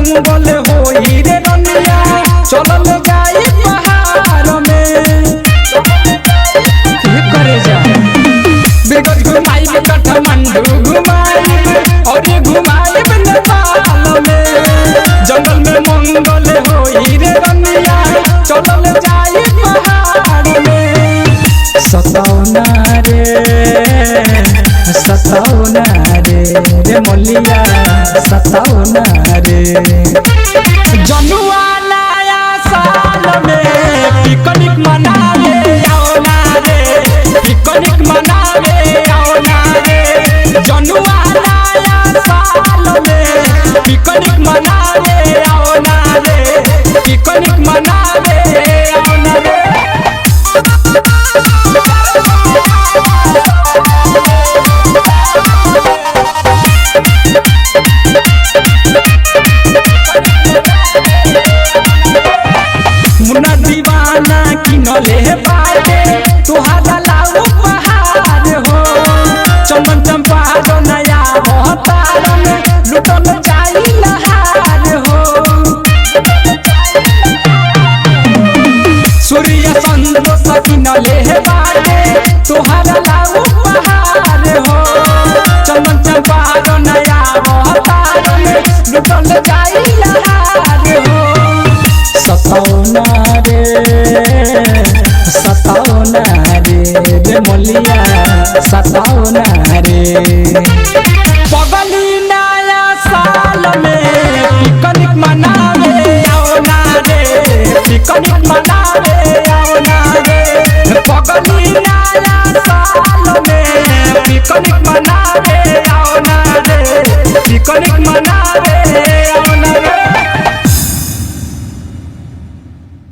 मंगल होई रे रनिया चलल जाई पहाड़ में करे जा बेगज घुमाई काठमांडू घुमाई और घुमाई नेपाल में जंगल में मंगल होई रे रनिया चलल जाई पहाड़ में सतावना रे मलिया सतावना रे जनुआ नया साल में पिकनिक मनावे आओ ना रे पिकनिक मनावे आओ ना रे जनुआ नया साल में पिकनिक मनावे आओ ना रे पिकनिक मनावे आओ ना रे मुन्ना दीवाना किनले बाटे तुहारा लाऊ पहाड़ हो चमन चंपा नया होतारन लुटल जाई लहार हो सूर्य संतोष किनले बाटे तुहारा लाऊ पहाड़ हो चमन चंपा नया होतारन लुटल जाई लहार हो सतावना रे मलिया सतावना रे पगली नया साल में पिकनिक मनावे आओ ना रे पिकनिक मनावे आओ ना रे पगली नया साल में पिकनिक मनावे आओ ना रे पिकनिक मनावे आओ ना रे।